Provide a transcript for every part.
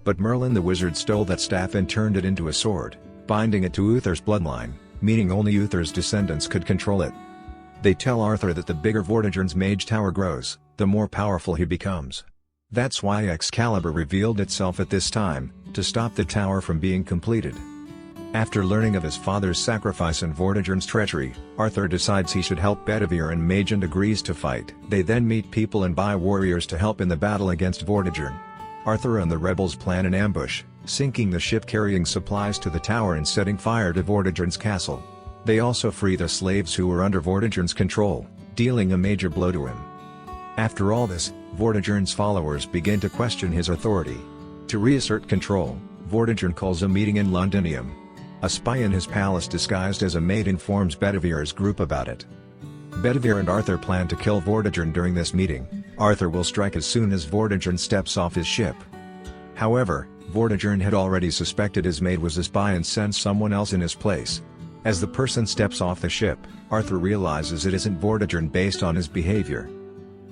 But Merlin the wizard stole that staff and turned it into a sword, binding it to Uther's bloodline, meaning only Uther's descendants could control it. They tell Arthur that the bigger Vortigern's mage tower grows, the more powerful he becomes. That's why Excalibur revealed itself at this time, to stop the tower from being completed. After learning of his father's sacrifice and Vortigern's treachery, Arthur decides he should help Bedivere and Mage and agrees to fight. They then meet people and buy warriors to help in the battle against Vortigern. Arthur and the rebels plan an ambush, sinking the ship carrying supplies to the tower and setting fire to Vortigern's castle. They also free the slaves who were under Vortigern's control, dealing a major blow to him. After all this, Vortigern's followers begin to question his authority. To reassert control, Vortigern calls a meeting in Londinium. A spy in his palace disguised as a maid informs Bedivere's group about it. Bedivere and Arthur plan to kill Vortigern during this meeting. Arthur will strike as soon as Vortigern steps off his ship. However, Vortigern had already suspected his maid was a spy and sent someone else in his place. As the person steps off the ship, Arthur realizes it isn't Vortigern based on his behavior.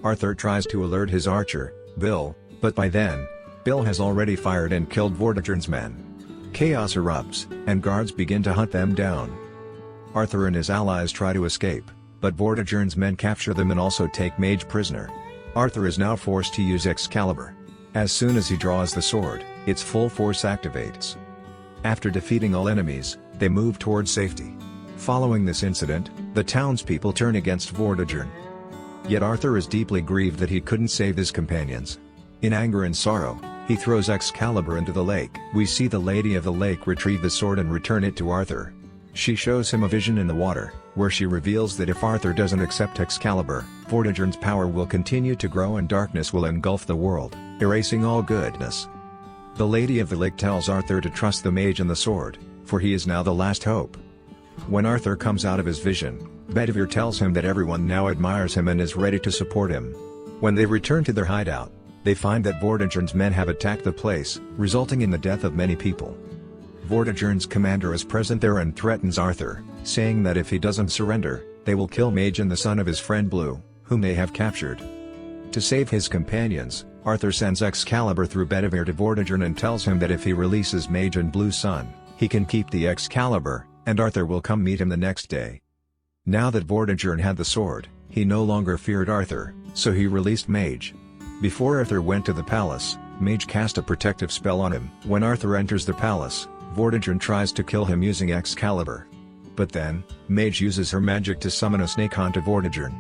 Arthur tries to alert his archer, Bill, but by then, Bill has already fired and killed Vortigern's men. Chaos erupts, and guards begin to hunt them down. Arthur and his allies try to escape, but Vortigern's men capture them and also take Mage prisoner. Arthur is now forced to use Excalibur. As soon as he draws the sword, its full force activates. After defeating all enemies, they move towards safety. Following this incident, the townspeople turn against Vortigern. Yet Arthur is deeply grieved that he couldn't save his companions. In anger and sorrow, he throws Excalibur into the lake. We see the Lady of the Lake retrieve the sword and return it to Arthur. She shows him a vision in the water, where she reveals that if Arthur doesn't accept Excalibur, Vortigern's power will continue to grow and darkness will engulf the world, erasing all goodness. The Lady of the Lake tells Arthur to trust the mage and the sword, for he is now the last hope. When Arthur comes out of his vision, Bedivere tells him that everyone now admires him and is ready to support him. When they return to their hideout, they find that Vortigern's men have attacked the place, resulting in the death of many people. Vortigern's commander is present there and threatens Arthur, saying that if he doesn't surrender, they will kill Mage and the son of his friend Blue, whom they have captured. To save his companions, Arthur sends Excalibur through Bedivere to Vortigern and tells him that if he releases Mage and Blue's son, he can keep the Excalibur, and Arthur will come meet him the next day. Now that Vortigern had the sword, he no longer feared Arthur, so he released Mage. Before Arthur went to the palace, Mage cast a protective spell on him. When Arthur enters the palace, Vortigern tries to kill him using Excalibur. But then, Mage uses her magic to summon a snake onto Vortigern.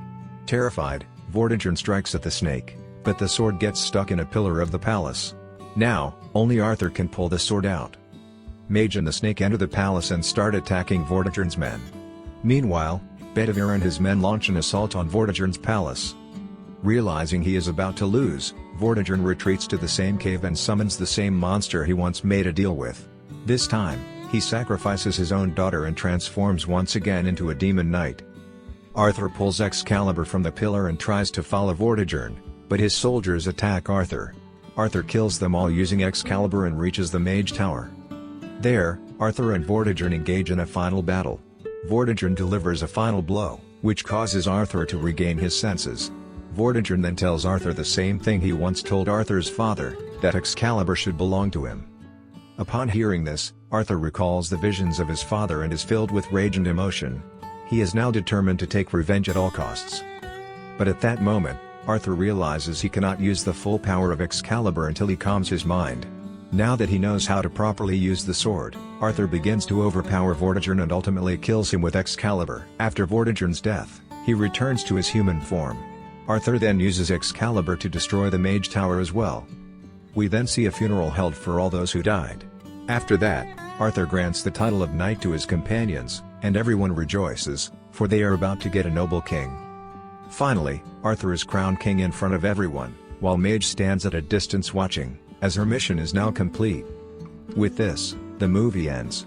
Terrified, Vortigern strikes at the snake, but the sword gets stuck in a pillar of the palace. Now, only Arthur can pull the sword out. Mage and the snake enter the palace and start attacking Vortigern's men. Meanwhile, Bedivere and his men launch an assault on Vortigern's palace. Realizing he is about to lose, Vortigern retreats to the same cave and summons the same monster he once made a deal with. This time, he sacrifices his own daughter and transforms once again into a demon knight. Arthur pulls Excalibur from the pillar and tries to follow Vortigern, but his soldiers attack Arthur. Arthur kills them all using Excalibur and reaches the Mage Tower. There, Arthur and Vortigern engage in a final battle. Vortigern delivers a final blow, which causes Arthur to regain his senses. Vortigern then tells Arthur the same thing he once told Arthur's father, that Excalibur should belong to him. Upon hearing this, Arthur recalls the visions of his father and is filled with rage and emotion. He is now determined to take revenge at all costs. But at that moment, Arthur realizes he cannot use the full power of Excalibur until he calms his mind. Now that he knows how to properly use the sword, Arthur begins to overpower Vortigern and ultimately kills him with Excalibur. After Vortigern's death, he returns to his human form. Arthur then uses Excalibur to destroy the Mage Tower as well. We then see a funeral held for all those who died. After that, Arthur grants the title of knight to his companions, and everyone rejoices, for they are about to get a noble king. Finally, Arthur is crowned king in front of everyone, while Mage stands at a distance watching, as her mission is now complete. With this, the movie ends.